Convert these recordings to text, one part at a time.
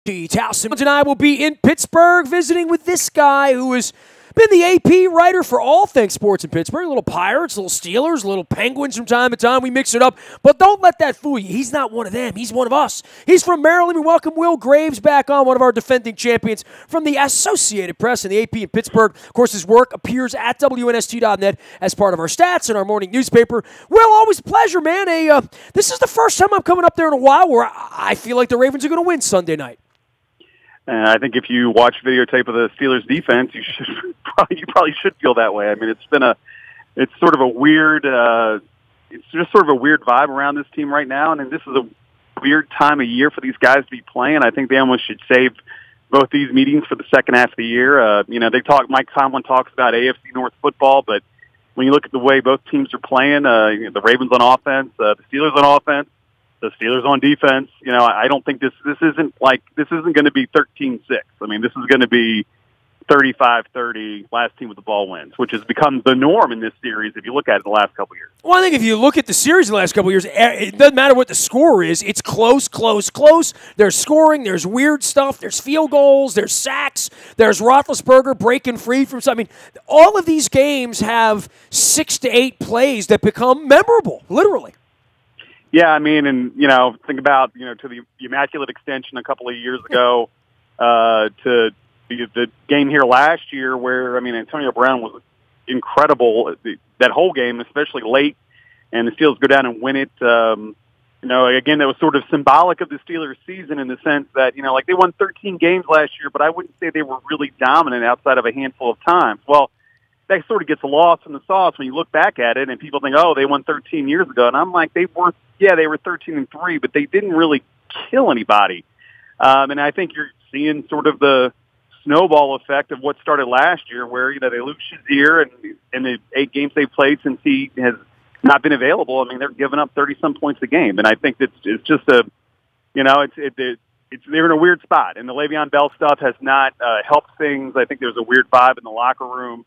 Towson and I will be in Pittsburgh visiting with this guy who has been the AP writer for all things sports in Pittsburgh. Little Pirates, little Steelers, little Penguins from time to time. We mix it up. But don't let that fool you. He's not one of them. He's one of us. He's from Maryland. We welcome Will Graves back on, one of our defending champions from the Associated Press and the AP in Pittsburgh. Of course, his work appears at WNST.net as part of our stats and our morning newspaper. Will, always a pleasure, man. This is the first time I'm coming up there in a while where I feel like the Ravens are going to win Sunday night. And I think if you watch videotape of the Steelers defense, you probably should feel that way. I mean, it's sort of a weird, it's just sort of a weird vibe around this team right now. And this is a weird time of year for these guys to be playing. I think they almost should save both these meetings for the second half of the year. Mike Tomlin talks about AFC North football, but when you look at the way both teams are playing, the Ravens on offense, the Steelers on offense, the Steelers on defense, I don't think this isn't going to be 13-6. I mean, this is going to be 35-30, last team with the ball wins, which has become the norm in this series if you look at it in the last couple of years. Well, I think if you look at the series in the last couple of years, it doesn't matter what the score is. It's close, close, close. There's scoring. There's weird stuff. There's field goals. There's sacks. There's Roethlisberger breaking free from something. I mean, all of these games have 6 to 8 plays that become memorable, literally. Yeah, I mean, and, think about, to the Immaculate Extension a couple of years ago, to the game here last year where, Antonio Brown was incredible that whole game, especially late, and the Steelers go down and win it. Again, that was sort of symbolic of the Steelers season in the sense that, they won 13 games last year, but I wouldn't say they were really dominant outside of a handful of times. Well, that sort of gets lost in the sauce when you look back at it, and people think, oh, they won 13 years ago. And I'm like, they were 13-3, but they didn't really kill anybody. And I think you're seeing sort of the snowball effect of what started last year where, they lose Shazier and the 8 games they've played since he has not been available. I mean, they're giving up 30-some points a game. And I think it's just they're in a weird spot. And the Le'Veon Bell stuff has not helped things. I think there's a weird vibe in the locker room.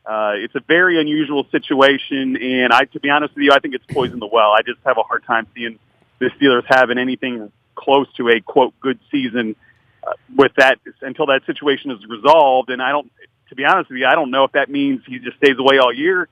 It's a very unusual situation, and to be honest with you, I think it's poisoned the well. I just have a hard time seeing the Steelers having anything close to a, quote, good season with that until that situation is resolved. And to be honest with you, I don't know if that means he just stays away all year.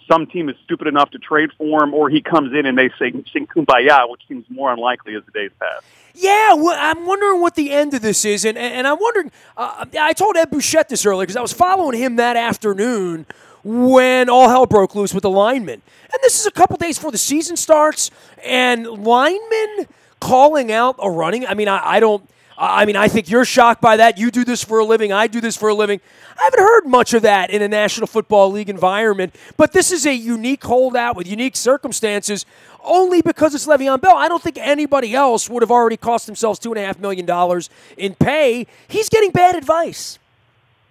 Some team is stupid enough to trade for him, or he comes in and they sing Kumbaya, which seems more unlikely as the days pass. Yeah, well, I'm wondering what the end of this is, and I'm wondering, I told Ed Bouchette this earlier because I was following him that afternoon when all hell broke loose with the linemen. And this is a couple days before the season starts, and linemen calling out a running, I think you're shocked by that. You do this for a living. I do this for a living. I haven't heard much of that in a National Football League environment, but this is a unique holdout with unique circumstances only because it's Le'Veon Bell. I don't think anybody else would have already cost themselves $2.5 million in pay. He's getting bad advice.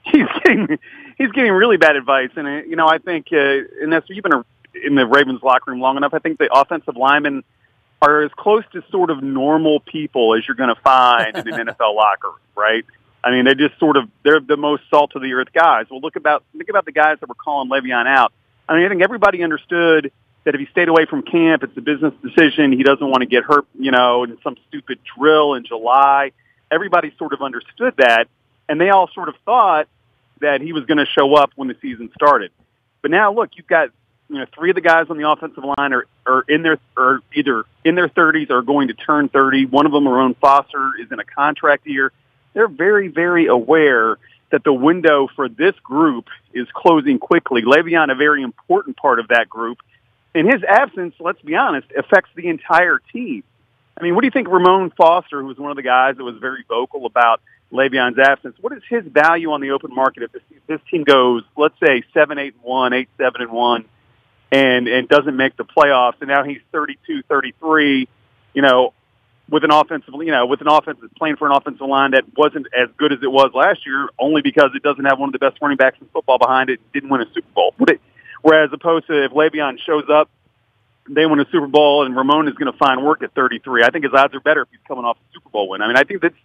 He's getting really bad advice, and I think, and that's you've been in the Ravens locker room long enough. I think the offensive linemen are as close to sort of normal people as you're going to find in an NFL locker room, right? I mean, they're the most salt of the earth guys. Well, think about the guys that were calling Le'Veon out. I think everybody understood that if he stayed away from camp, it's a business decision. He doesn't want to get hurt, in some stupid drill in July. Everybody sort of understood that, and they all sort of thought that he was going to show up when the season started. But now, look, you've got 3 of the guys on the offensive line are either in their 30s or going to turn 30. One of them, Ramon Foster, is in a contract year. They're very, very aware that the window for this group is closing quickly. Le'Veon, a very important part of that group. In his absence, let's be honest, affects the entire team. I mean, what do you think Ramon Foster, who was one of the guys that was very vocal about Le'Veon's absence, what is his value on the open market if this team goes, let's say, 7-8-1, 8-7-1, and doesn't make the playoffs, and now he's 32, 33, with an offense that's playing for an offensive line that wasn't as good as it was last year, only because it doesn't have one of the best running backs in football behind it and didn't win a Super Bowl. Whereas opposed to if Le'Veon shows up, they win a Super Bowl, and Ramon is going to find work at 33. I think his odds are better if he's coming off a Super Bowl win. I think that's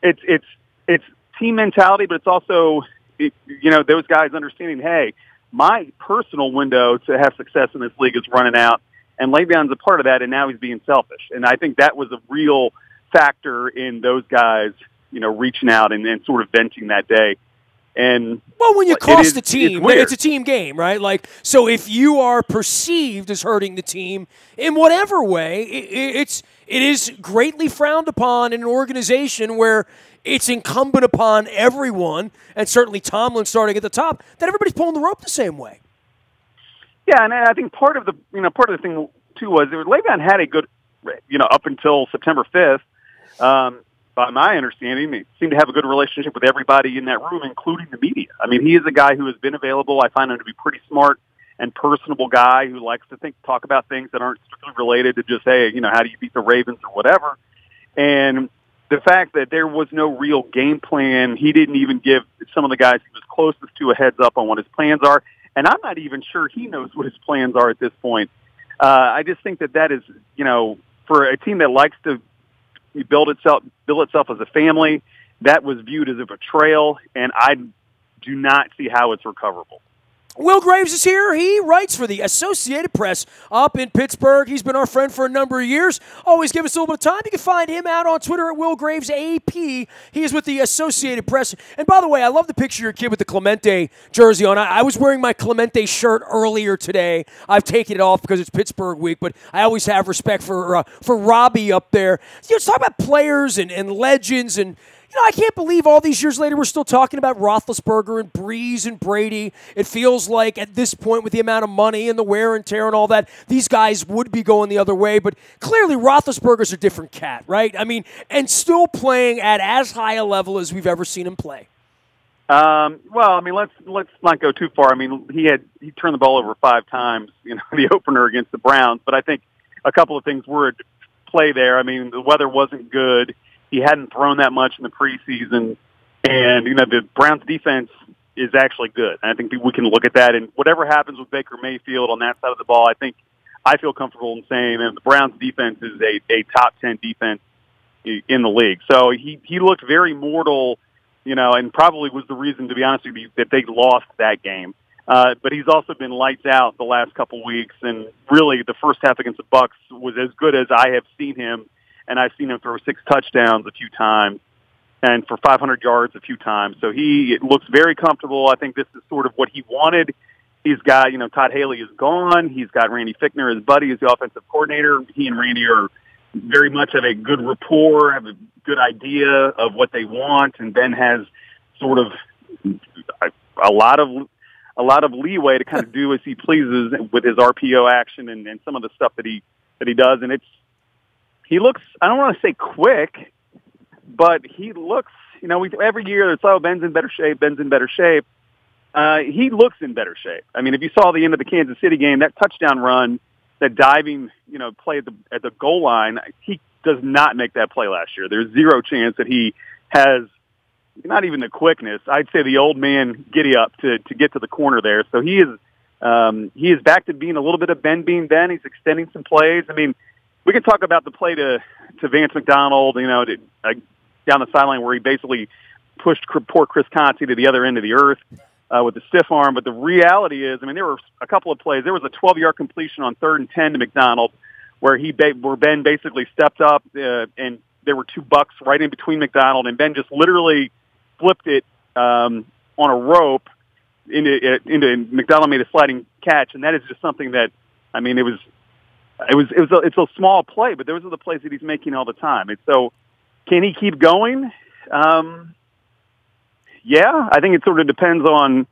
it's team mentality, but it's also those guys understanding, hey, my personal window to have success in this league is running out, and Le'Veon's a part of that, and now he's being selfish. And I think that was a real factor in those guys reaching out and sort of venting that day. And well, when you cost the team, it's a team game, right? Like, so if you are perceived as hurting the team in whatever way, it is greatly frowned upon in an organization where it's incumbent upon everyone, and certainly Tomlin starting at the top, that everybody's pulling the rope the same way. Yeah, and I think part of the thing too was Le'Veon had a good, up until September 5th. By my understanding, he seemed to have a good relationship with everybody in that room, including the media. I mean, he is a guy who has been available. I find him to be pretty smart and personable guy who likes to talk about things that aren't strictly related to just, hey, how do you beat the Ravens or whatever. And the fact that there was no real game plan, he didn't even give some of the guys he was closest to a heads up on what his plans are. And I'm not even sure he knows what his plans are at this point. I just think that is, for a team that likes to build itself as a family, that was viewed as a betrayal, and I do not see how it's recoverable. Will Graves is here. He writes for the Associated Press up in Pittsburgh. He's been our friend for a number of years. Always give us a little bit of time. You can find him out on Twitter at Will Graves AP. He is with the Associated Press. And by the way, I love the picture of your kid with the Clemente jersey on. I was wearing my Clemente shirt earlier today. I've taken it off because it's Pittsburgh week, but I always have respect for Robbie up there. Let's talk about players and legends and I can't believe all these years later we're still talking about Roethlisberger and Breeze and Brady. It feels like at this point with the amount of money and the wear and tear and all that, these guys would be going the other way. But clearly Roethlisberger's a different cat, right? I mean, and still playing at as high a level as we've ever seen him play. Well, I mean, let's not go too far. I mean, he turned the ball over 5 times, the opener against the Browns. But I think a couple of things were at play there. I mean, the weather wasn't good. He hadn't thrown that much in the preseason, and the Browns' defense is actually good. And I think we can look at that. And whatever happens with Baker Mayfield on that side of the ball, I feel comfortable in saying that the Browns' defense is a top 10 defense in the league. So he looked very mortal, and probably was the reason, to be honest with you, that they lost that game. But he's also been lights out the last couple weeks, and really the first half against the Bucs was as good as I have seen him. And I've seen him throw 6 touchdowns a few times and for 500 yards a few times. So he looks very comfortable. I think this is sort of what he wanted. He's got, Todd Haley is gone. He's got Randy Fichtner, his buddy, as the offensive coordinator. He and Randy are very much have a good rapport, have a good idea of what they want. And Ben has sort of a lot of leeway to kind of do as he pleases with his RPO action and some of the stuff that he does. And he looks, I don't want to say quick, but he looks, every year it's, Ben's in better shape, he looks in better shape. I mean, if you saw the end of the Kansas City game, that touchdown run, that diving, play at the goal line, he does not make that play last year. There's zero chance that he has not even the quickness. I'd say the old man giddy up to get to the corner there. So he is back to being a little bit of Ben being Ben. He's extending some plays. I mean, we can talk about the play to Vance McDonald, down the sideline where he basically pushed poor Chris Conte to the other end of the earth with the stiff arm. But the reality is, there were a couple of plays. There was a 12-yard completion on 3rd and 10 to McDonald where Ben basically stepped up and there were 2 bucks right in between McDonald, and Ben just literally flipped it on a rope into McDonald made a sliding catch, and that is just something that, it's a small play, but those are the plays that he's making all the time. And so, can he keep going? Yeah, I think it sort of depends on,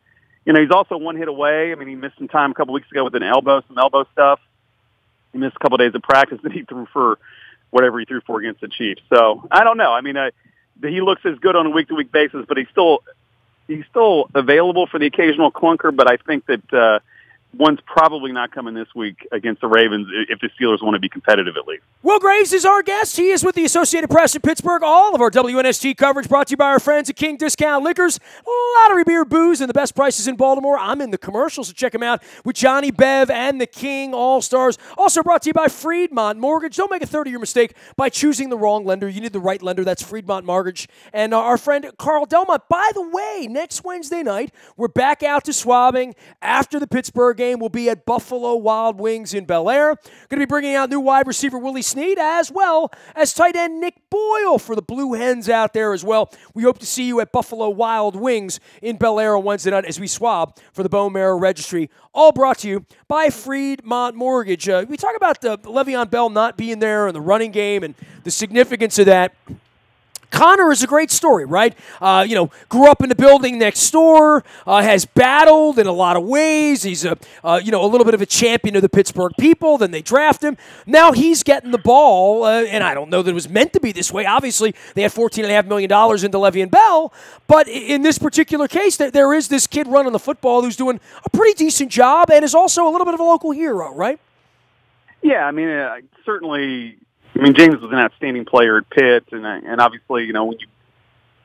he's also 1 hit away. He missed some time a couple weeks ago with some elbow stuff. He missed a couple of days of practice that he threw for whatever he threw for against the Chiefs. So I don't know. He looks as good on a week-to-week basis, but he's still available for the occasional clunker. But I think that one's probably not coming this week against the Ravens if the Steelers want to be competitive at least. Will Graves is our guest. He is with the Associated Press in Pittsburgh. All of our WNST coverage brought to you by our friends at King Discount Liquors. Lottery beer, booze, and the best prices in Baltimore. I'm in the commercials, so check them out with Johnny Bev and the King All-Stars. Also brought to you by Friedmont Mortgage. Don't make a 30-year mistake by choosing the wrong lender. You need the right lender. That's Friedmont Mortgage. And our friend Carl Delmont. By the way, next Wednesday night, we're back out to swabbing after the Pittsburgh game will be at Buffalo Wild Wings in Bel Air. Going to be bringing out new wide receiver Willie Snead as well as tight end Nick Boyle for the Blue Hens out there as well. We hope to see you at Buffalo Wild Wings in Bel Air on Wednesday night as we swab for the Bone Marrow Registry. All brought to you by Freedmont Mortgage. We talk about Le'Veon Bell not being there in the running game and the significance of that. Connor is a great story, right? Grew up in the building next door, has battled in a lot of ways. He's a little bit of a champion of the Pittsburgh people. Then they draft him. Now he's getting the ball, and I don't know that it was meant to be this way. Obviously, they had $14.5 million into Le'Veon Bell, but in this particular case, there is this kid running the football who's doing a pretty decent job and is also a little bit of a local hero, right? Yeah, I mean, certainly. I mean, James was an outstanding player at Pitt, and obviously, when you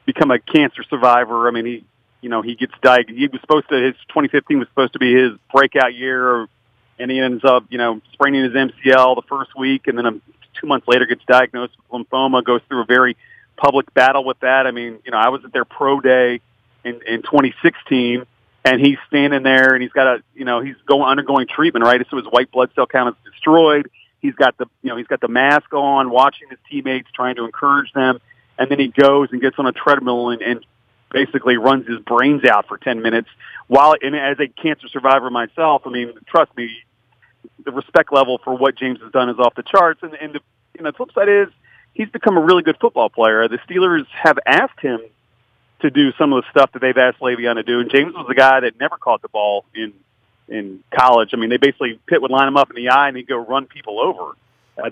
become a cancer survivor, I mean, he gets diagnosed. He was supposed to, his 2015 was supposed to be his breakout year, and he ends up, spraining his MCL the first week, and then 2 months later gets diagnosed with lymphoma, goes through a very public battle with that. I mean, I was at their pro day in 2016, and he's standing there, and he's got he's undergoing treatment, right? So his white blood cell count is destroyed. He's got the mask on, watching his teammates, trying to encourage them, and then he goes and gets on a treadmill and basically runs his brains out for 10 minutes. And as a cancer survivor myself, I mean, trust me, the respect level for what James has done is off the charts. And the flip side is he's become a really good football player. The Steelers have asked him to do some of the stuff that they've asked Le'Veon to do, and James was a guy that never caught the ball in college. I mean, they basically, Pitt would line him up in the eye and he'd go run people over.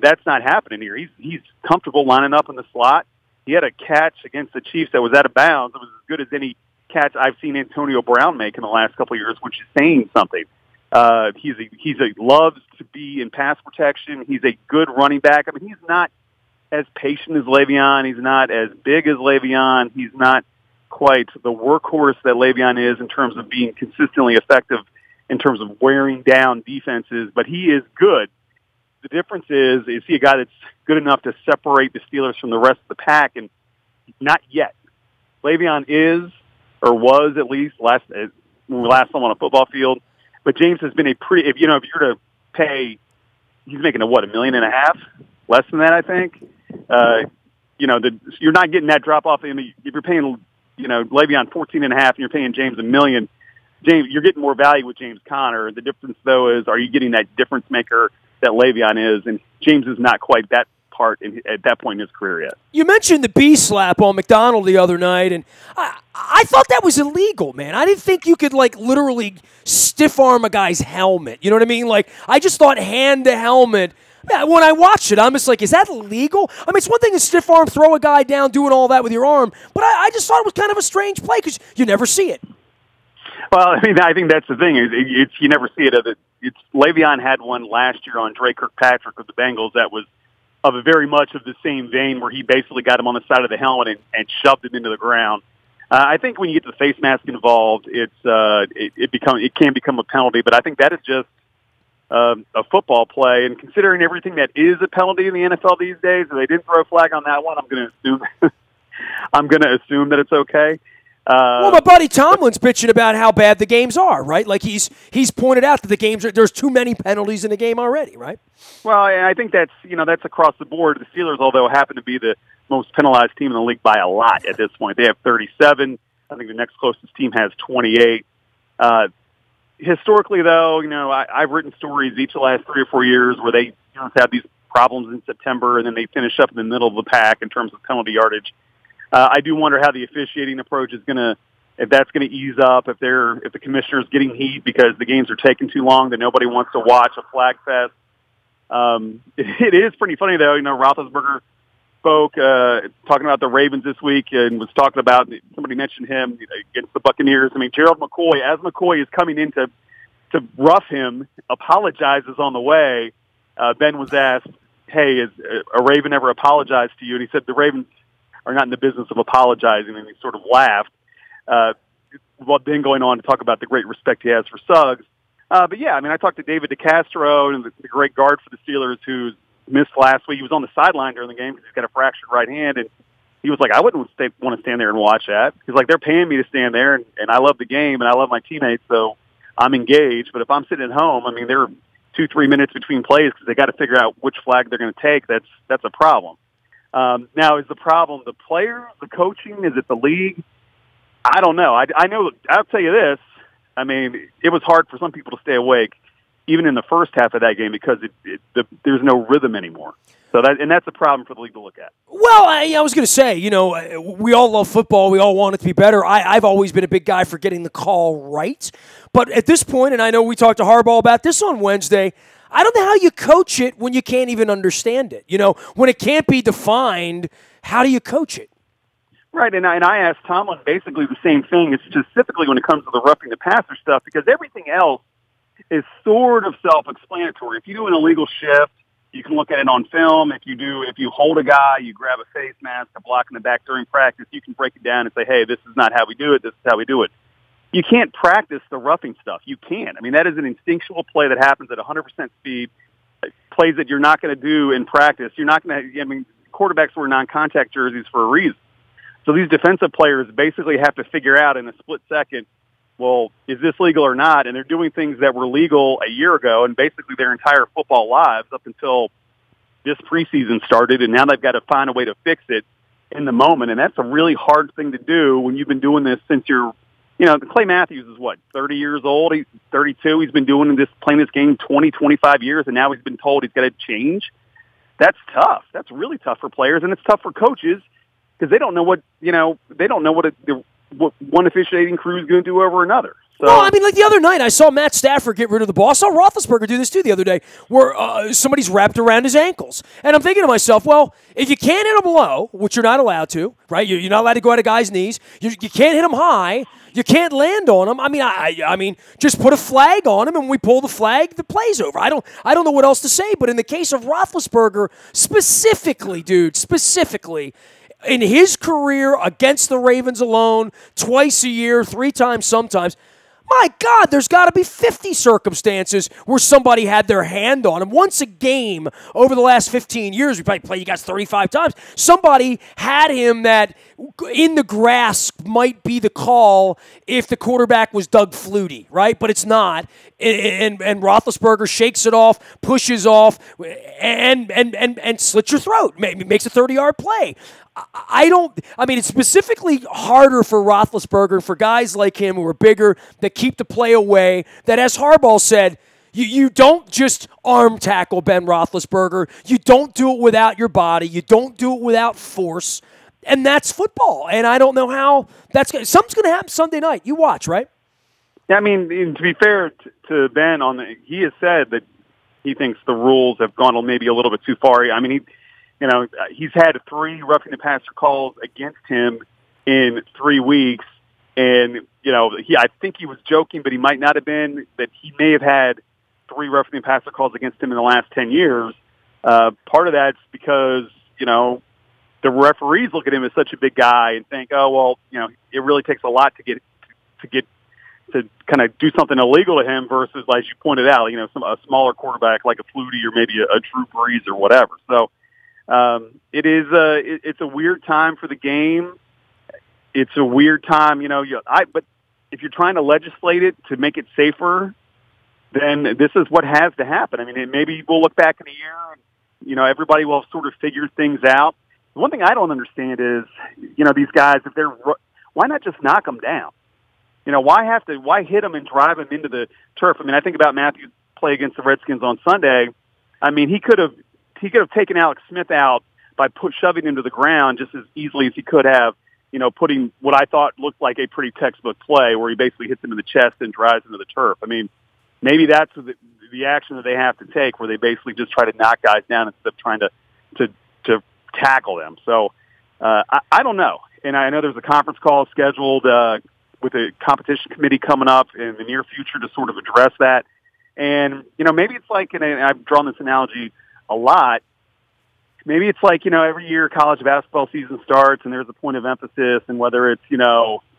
That's not happening here. He's comfortable lining up in the slot. He had a catch against the Chiefs that was out of bounds. It was as good as any catch I've seen Antonio Brown make in the last couple of years, which is saying something. He loves to be in pass protection. He's a good running back. I mean, he's not as patient as Le'Veon. He's not as big as Le'Veon. He's not quite the workhorse that Le'Veon is in terms of being consistently effective in terms of wearing down defenses, but he is good. The difference is he a guy that's good enough to separate the Steelers from the rest of the pack? And not yet. Le'Veon is, or was at least, when we last saw him on a football field. But James has been a pretty, if you're to pay, he's making $1.5 million? Less than that, I think. You're not getting that drop off. I mean, if you're paying, Le'Veon $14.5 and you're paying James $1 million, James, you're getting more value with James Conner. The difference, though, is are you getting that difference maker that Le'Veon is? And James is not quite that part at that point in his career yet. You mentioned the B slap on McDonald the other night, and I thought that was illegal, man. I didn't think you could, literally stiff arm a guy's helmet. You know what I mean? I just thought hand to helmet. When I watched it, I'm just like, is that illegal? I mean, it's one thing to stiff arm, throw a guy down, doing all that with your arm, but I just thought it was kind of a strange play because you never see it. Well, I mean, I think that's the thing. It's you never see it. Le'Veon had one last year on Dre Kirkpatrick of the Bengals that was of a very much of the same vein, where he basically got him on the side of the helmet and shoved him into the ground. I think when you get the face mask involved, it can become a penalty. But I think that is just a football play, and considering everything that is a penalty in the NFL these days, and they didn't throw a flag on that one, I'm going to assume that it's okay. Well, my buddy Tomlin's bitching about how bad the games are, right? He's pointed out that there's too many penalties in the game already, right? Well, I think that's across the board. The Steelers, although happen to be the most penalized team in the league by a lot at this point, they have 37. I think the next closest team has 28. Historically, though, I've written stories each of the last 3 or 4 years where they have these problems in September, and then they finish up in the middle of the pack in terms of penalty yardage. I do wonder how the officiating approach is if that's going to ease up, if the commissioner's getting heat because the games are taking too long, that nobody wants to watch a flag fest. It is pretty funny, though. Roethlisberger spoke talking about the Ravens this week and was talking about, somebody mentioned him against the Buccaneers. I mean, Gerald McCoy, as McCoy is coming in to rough him, apologizes on the way. Ben was asked, hey, has a Raven ever apologized to you? And he said the Ravens are not in the business of apologizing, and he sort of laughed. While then going on to talk about the great respect he has for Suggs. But yeah, I mean, I talked to David DeCastro, and the great guard for the Steelers who's missed last week. He was on the sideline during the game because he's got a fractured right hand, and he was like, I wouldn't want to stand there and watch that. He's like, they're paying me to stand there, and I love the game, and I love my teammates, so I'm engaged. But if I'm sitting at home, I mean, there are 2-3 minutes between plays because they got to figure out which flag they're going to take. That's a problem. Now, is the problem the players, the coaching? Is it the league? I don't know. I know. I'll tell you this. I mean, it was hard for some people to stay awake, even in the first half of that game, because there's no rhythm anymore. So that's a problem for the league to look at. Well, I was going to say, we all love football. We all want it to be better. I've always been a big guy for getting the call right. But at this point, and I know we talked to Harbaugh about this on Wednesday, I don't know how you coach it when you can't even understand it. When it can't be defined, how do you coach it? Right, and I asked Tomlin basically the same thing, specifically when it comes to the roughing the passer stuff, because everything else is sort of self-explanatory. If you do an illegal shift, you can look at it on film. If you hold a guy, you grab a face mask, a block in the back during practice, you can break it down and say, hey, this is not how we do it, this is how we do it. You can't practice the roughing stuff. You can't. I mean, that is an instinctual play that happens at 100% speed, plays that you're not going to do in practice. You're not going to, quarterbacks wear non-contact jerseys for a reason. So these defensive players basically have to figure out in a split second, well, is this legal or not? And they're doing things that were legal a year ago and basically their entire football lives up until this preseason started, and now they've got to find a way to fix it in the moment. And that's a really hard thing to do when you've been doing this since Clay Matthews is 30 years old? He's 32. He's been playing this game 20, 25 years, and now he's been told he's got to change. That's tough. That's really tough for players, and it's tough for coaches because they don't know what one officiating crew is going to do over another. So, well, like the other night, I saw Matt Stafford get rid of the ball. I saw Roethlisberger do this too the other day, where somebody's wrapped around his ankles. And I'm thinking to myself, well, if you can't hit him low, which you're not allowed to, right? You're not allowed to go at a guy's knees. You can't hit him high. You can't land on him. I mean, just put a flag on him, and when we pull the flag, the play's over. I don't know what else to say. But in the case of Roethlisberger, specifically, in his career against the Ravens alone, twice a year, 3 times sometimes, my God, there's got to be 50 circumstances where somebody had their hand on him. Once a game over the last 15 years, we probably played you guys 35 times, somebody had him that in the grass might be the call if the quarterback was Doug Flutie, right? But it's not. And Roethlisberger shakes it off, pushes off, and slits your throat, makes a 30-yard play. It's specifically harder for Roethlisberger, for guys like him who are bigger, that keep the play away, that, as Harbaugh said, you don't just arm tackle Ben Roethlisberger. You don't do it without your body. You don't do it without force. And that's football. And I don't know how something's going to happen Sunday night. You watch, right? Yeah, to be fair to Ben, he has said that he thinks the rules have gone maybe a little bit too far. He's had 3 roughing the passer calls against him in 3 weeks, and I think he was joking, but he might not have been. That he may have had 3 roughing the passer calls against him in the last 10 years. Part of that's because the referees look at him as such a big guy and think, oh well, it really takes a lot to get to kind of do something illegal to him versus, as you pointed out, a smaller quarterback like a Flutie or maybe a Drew Brees or whatever. So. It's a weird time for the game. It's a weird time, but if you're trying to legislate it to make it safer, then this is what has to happen. Maybe we'll look back in a year and, everybody will sort of figure things out. The one thing I don't understand is, these guys, why not just knock them down? Why hit them and drive them into the turf? I think about Matthew's play against the Redskins on Sunday. He could have taken Alex Smith out by shoving him to the ground just as easily as he could have, putting what I thought looked like a pretty textbook play where he basically hits him in the chest and drives into the turf. Maybe that's the action that they have to take, where they basically just try to knock guys down instead of trying to tackle them. So I don't know. And I know there's a conference call scheduled with the competition committee coming up in the near future to sort of address that. And, maybe it's like, and I've drawn this analogy a lot. Maybe it's like, every year college basketball season starts and there's a point of emphasis, and whether it's,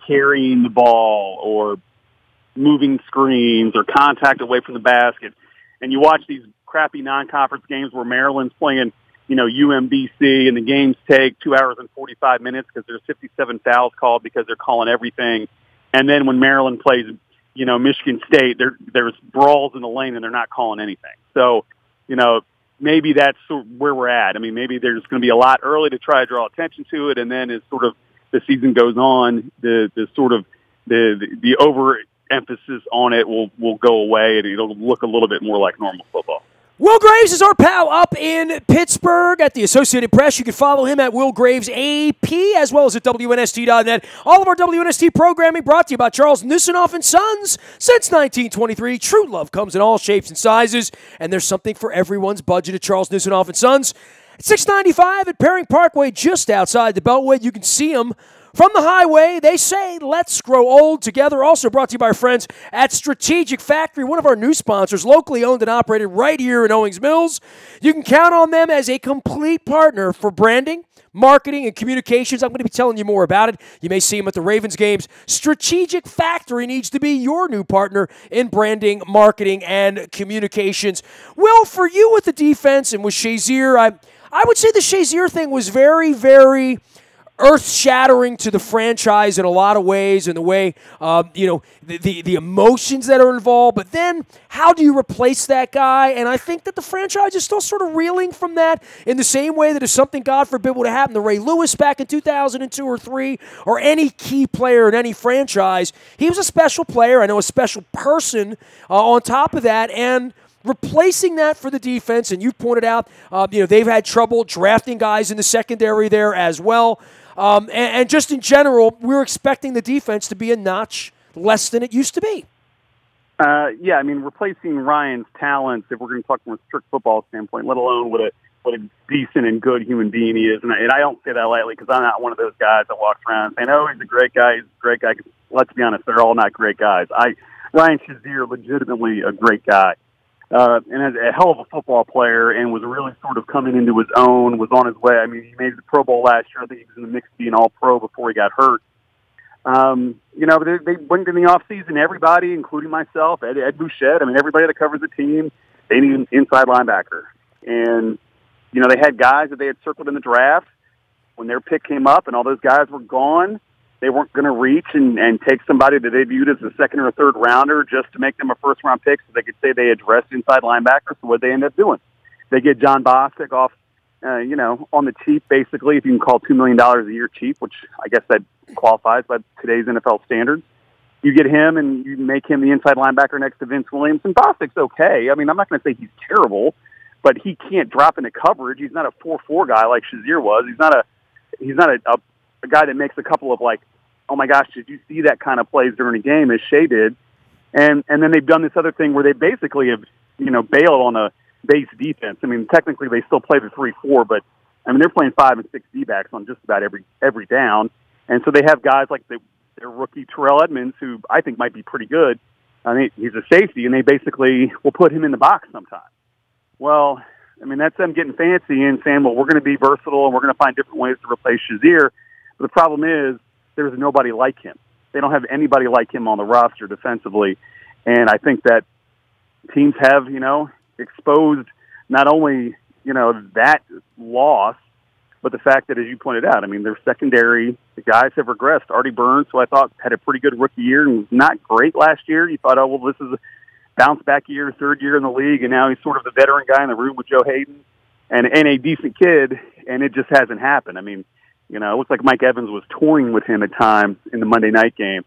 carrying the ball or moving screens or contact away from the basket. And you watch these crappy non-conference games where Maryland's playing, UMBC, and the games take 2 hours and 45 minutes because there's 57 fouls called because they're calling everything. And then when Maryland plays, Michigan State, there's brawls in the lane and they're not calling anything. So, maybe that's where we're at. I mean, maybe there's going to be a lot early to try to draw attention to it, and then as sort of the season goes on, the overemphasis on it will go away, and it'll look a little bit more like normal football. Will Graves is our pal up in Pittsburgh at the Associated Press. You can follow him at Will Graves AP, as well as at WNST.net. All of our WNST programming brought to you by Charles Nisanoff & Sons. Since 1923, true love comes in all shapes and sizes, and there's something for everyone's budget at Charles Nisanoff & Sons. At 695 at Perring Parkway, just outside the Beltway. You can see them from the highway. They say, let's grow old together. Also brought to you by our friends at Strategic Factory, one of our new sponsors, locally owned and operated right here in Owings Mills. You can count on them as a complete partner for branding, marketing, and communications. I'm going to be telling you more about it. You may see them at the Ravens games. Strategic Factory needs to be your new partner in branding, marketing, and communications. Will, for you with the defense and with Shazier, I would say the Shazier thing was very, very earth-shattering to the franchise in a lot of ways, in the way, the emotions that are involved. But then, how do you replace that guy? And I think that the franchise is still sort of reeling from that in the same way that if something, God forbid, would have happened to Ray Lewis back in 2002 or 3, or any key player in any franchise. He was a special player. I know a special person on top of that. And replacing that for the defense, and you pointed out, they've had trouble drafting guys in the secondary there as well. And just in general, we're expecting the defense to be a notch less than it used to be. Yeah, I mean, replacing Ryan's talents, if we're going to talk from a strict football standpoint, let alone what a decent and good human being he is. And I don't say that lightly because I'm not one of those guys that walks around saying, oh, he's a great guy, he's a great guy. Let's be honest, they're all not great guys. Ryan Shazier, legitimately a great guy. And as a hell of a football player, and was really sort of coming into his own, was on his way. I mean, he made the Pro Bowl last year. I think he was in the mix of being All-Pro before he got hurt. But they went in the offseason, everybody, including myself, Ed Bouchette, I mean, everybody that covers the team, they need an inside linebacker. And, they had guys that they had circled in the draft. When their pick came up and all those guys were gone, they weren't going to reach and take somebody that they viewed as a second or a third rounder just to make them a first-round pick so they could say they addressed inside linebackers. So what they end up doing? They get John Bostic off, on the cheap, basically, if you can call $2 million a year cheap, which I guess that qualifies by today's NFL standards. You get him and you make him the inside linebacker next to Vince Williams. And Bostic's okay. I mean, I'm not going to say he's terrible, but he can't drop into coverage. He's not a 4-4 guy like Shazier was. He's not a guy that makes a couple of oh my gosh, did you see that kind of plays during a game as Shea did? And then they've done this other thing where they basically have, bailed on a base defense. I mean, technically they still play the 3-4, but I mean, they're playing 5 and 6 D-backs on just about every down. And so they have guys like their rookie Terrell Edmonds, who I think might be pretty good. I mean, he's a safety, and they basically will put him in the box sometimes. Well, I mean, that's them getting fancy and saying, well, we're going to be versatile and we're going to find different ways to replace Shazier. But the problem is, there's nobody like him. They don't have anybody like him on the roster defensively. And I think that teams have, exposed not only, that loss, but the fact that, as you pointed out, I mean, their secondary, the guys have regressed. Artie Burns, who I thought had a pretty good rookie year and was not great last year. You thought, oh, well, this is a bounce-back year, third year in the league, and now he's sort of the veteran guy in the room with Joe Hayden and a decent kid, and it just hasn't happened. I mean, it looks like Mike Evans was toying with him at times in the Monday night game.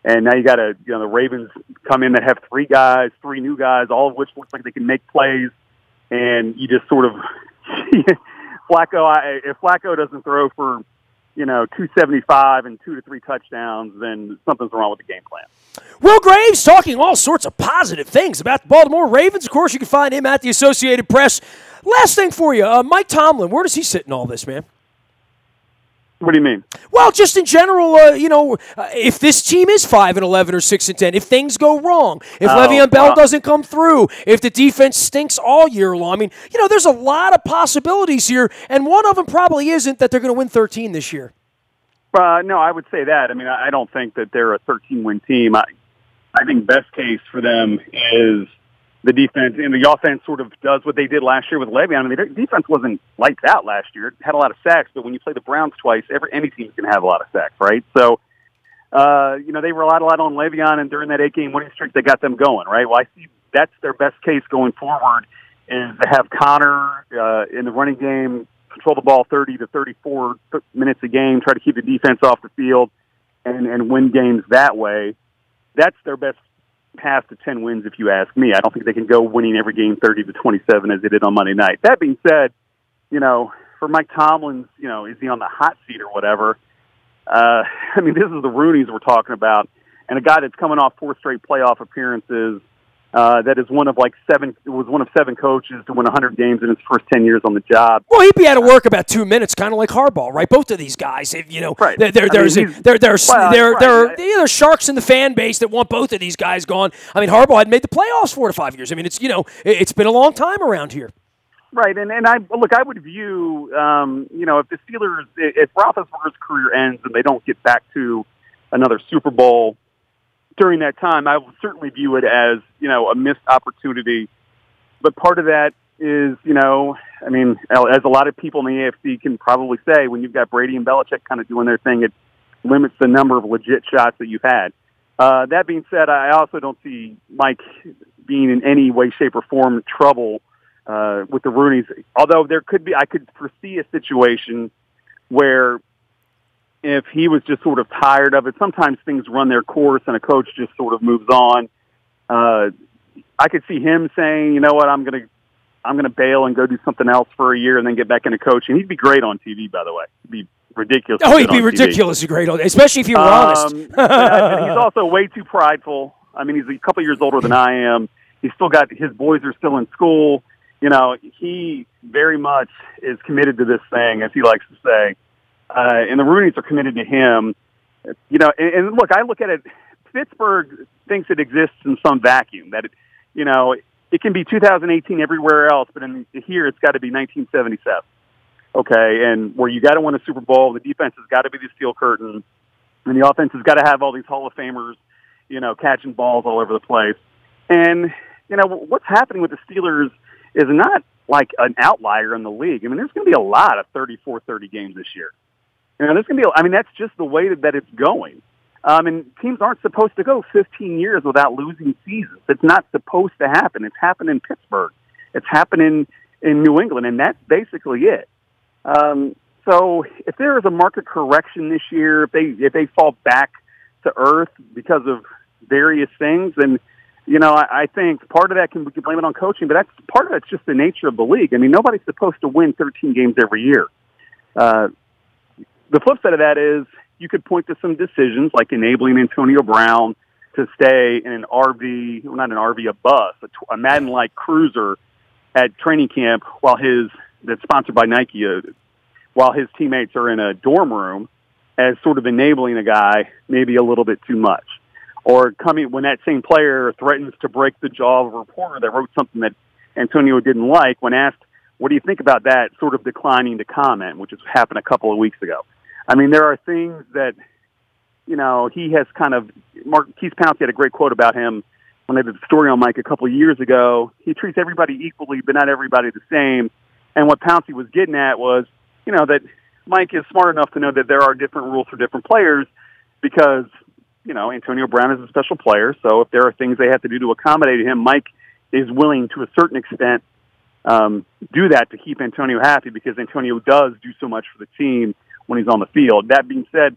And now you got the Ravens come in that have three new guys, all of which looks like they can make plays. And you just sort of, if Flacco doesn't throw for, 275 and 2 to 3 touchdowns, then something's wrong with the game plan. Will Graves talking all sorts of positive things about the Baltimore Ravens. Of course, you can find him at the Associated Press. Last thing for you, Mike Tomlin, where does he sit in all this, man? What do you mean? Well, just in general, if this team is 5-11 or 6-10, if things go wrong, if Le'Veon Bell doesn't come through, if the defense stinks all year long, I mean, there's a lot of possibilities here, and one of them probably isn't that they're going to win 13 this year. No, I would say that. I mean, I don't think that they're a 13-win team. I think best case for them is the defense, and the offense sort of does what they did last year with Le'Veon. I mean, their defense wasn't lights out last year. It had a lot of sacks, but when you play the Browns twice, any team's going to have a lot of sacks, right? So They relied a lot on Le'Veon, and during that 8-game winning streak, they got them going, right? Well, I see that's their best case going forward is to have Connor in the running game, control the ball 30 to 34 minutes a game, try to keep the defense off the field, and win games that way. That's their best path to 10 wins, if you ask me. I don't think they can go winning every game 30 to 27 as they did on Monday night. That being said, for Mike Tomlin's, is he on the hot seat or whatever? This is the Rooneys we're talking about, and a guy that's coming off 4 straight playoff appearances. That is one of seven coaches to win 100 games in his first 10 years on the job. Well, he'd be out of work about 2 minutes, kind of like Harbaugh, right? Both of these guys, right. There's sharks in the fan base that want both of these guys gone. Harbaugh had made the playoffs 4 to 5 years. It's been a long time around here. Right, and I would view, if the Steelers, if Roethlisberger's career ends and they don't get back to another Super Bowl during that time, I will certainly view it as, a missed opportunity. But part of that is, as a lot of people in the AFC can probably say, when you've got Brady and Belichick kind of doing their thing, it limits the number of legit shots that you've had. That being said, I also don't see Mike being in any way, shape, or form trouble with the Rooneys. Although I could foresee a situation where if he was just sort of tired of it, sometimes things run their course and a coach just sort of moves on. I could see him saying, you know what, I'm gonna bail and go do something else for a year and then get back into coaching. He'd be great on TV, by the way. He'd be ridiculous. Oh, he'd be ridiculously great on, especially if you were honest. And he's also way too prideful. He's a couple years older than I am. He's still got his boys are still in school. He very much is committed to this thing, as he likes to say. And the Rooneys are committed to him. And look, I look at it, Pittsburgh thinks it exists in some vacuum, that it can be 2018 everywhere else, but here it's got to be 1977. Okay, and where you got to win a Super Bowl, the defense has got to be the steel curtain, and the offense has got to have all these Hall of Famers, catching balls all over the place. And, what's happening with the Steelers is not like an outlier in the league. There's going to be a lot of 34-30 games this year. There's going to be, that's just the way that it's going. And teams aren't supposed to go 15 years without losing seasons. It's not supposed to happen. It's happened in Pittsburgh. It's happened in New England, and that's basically it. So if there is a market correction this year, if they fall back to earth because of various things, then, I think part of that we can blame it on coaching, but part of it's just the nature of the league. Nobody's supposed to win 13 games every year. The flip side of that is you could point to some decisions like enabling Antonio Brown to stay in an RV, well, not an RV, a bus, a Madden-like cruiser at training camp that's sponsored by Nike, while his teammates are in a dorm room, as sort of enabling a guy maybe a little bit too much. Or when that same player threatens to break the jaw of a reporter that wrote something that Antonio didn't like, when asked, what do you think about that, sort of declining to comment, which has happened a couple of weeks ago. There are things that, he has Keith Pouncey had a great quote about him when they did the story on Mike a couple of years ago. He treats everybody equally, but not everybody the same. And what Pouncey was getting at was, that Mike is smart enough to know that there are different rules for different players because, Antonio Brown is a special player. So if there are things they have to do to accommodate him, Mike is willing to a certain extent do that to keep Antonio happy because Antonio does do so much for the team when he's on the field. That being said,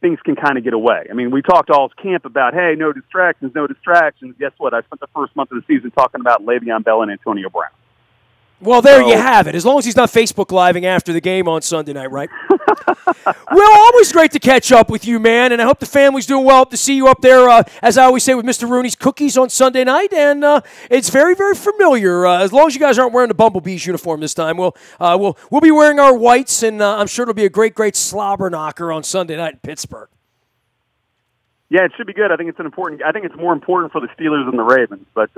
things can kind of get away. We talked all camp about, hey, no distractions. Guess what? I spent the first month of the season talking about Le'Veon Bell and Antonio Brown. Well, there you have it. As long as he's not Facebook Living after the game on Sunday night, right? Well, always great to catch up with you, man, and I hope the family's doing well. Hope to see you up there, as I always say, with Mr. Rooney's Cookies on Sunday night, and it's very, very familiar. As long as you guys aren't wearing the Bumblebees uniform this time, we'll be wearing our whites, and I'm sure it'll be a great, great slobber knocker on Sunday night in Pittsburgh. Yeah, it should be good. I think it's more important for the Steelers than the Ravens, but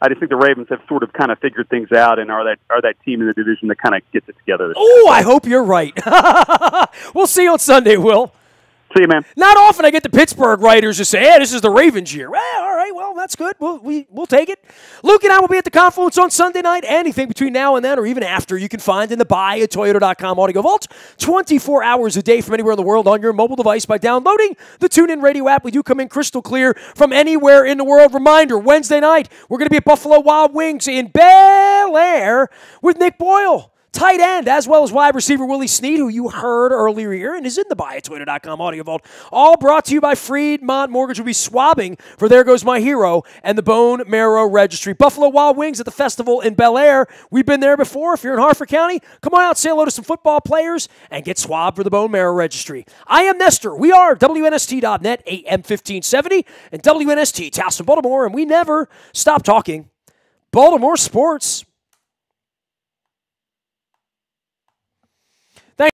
I just think the Ravens have sort of kind of figured things out and are that team in the division that kind of gets it together. Oh, I hope you're right. We'll see you on Sunday, Will. See you, man. Not often I get the Pittsburgh writers to say, hey, this is the Ravens year. Well, all right, well, that's good. We'll take it. Luke and I will be at the Confluence on Sunday night. Anything between now and then or even after you can find in the buyatoyota.com audio vault 24 hours a day from anywhere in the world on your mobile device by downloading the TuneIn Radio app. We do come in crystal clear from anywhere in the world. Reminder, Wednesday night, we're going to be at Buffalo Wild Wings in Bel Air with Nick Boyle. Tight end, as well as wide receiver Willie Snead, who you heard earlier here and is in the buyatoyota.com audio vault. All brought to you by Freedmont Mortgage. Will be swabbing for There Goes My Hero and the Bone Marrow Registry. Buffalo Wild Wings at the festival in Bel Air. We've been there before. If you're in Harford County, come on out, say hello to some football players, and get swabbed for the Bone Marrow Registry. I am Nestor. We are WNST.net, AM 1570, and WNST, Towson, Baltimore, and we never stop talking Baltimore sports.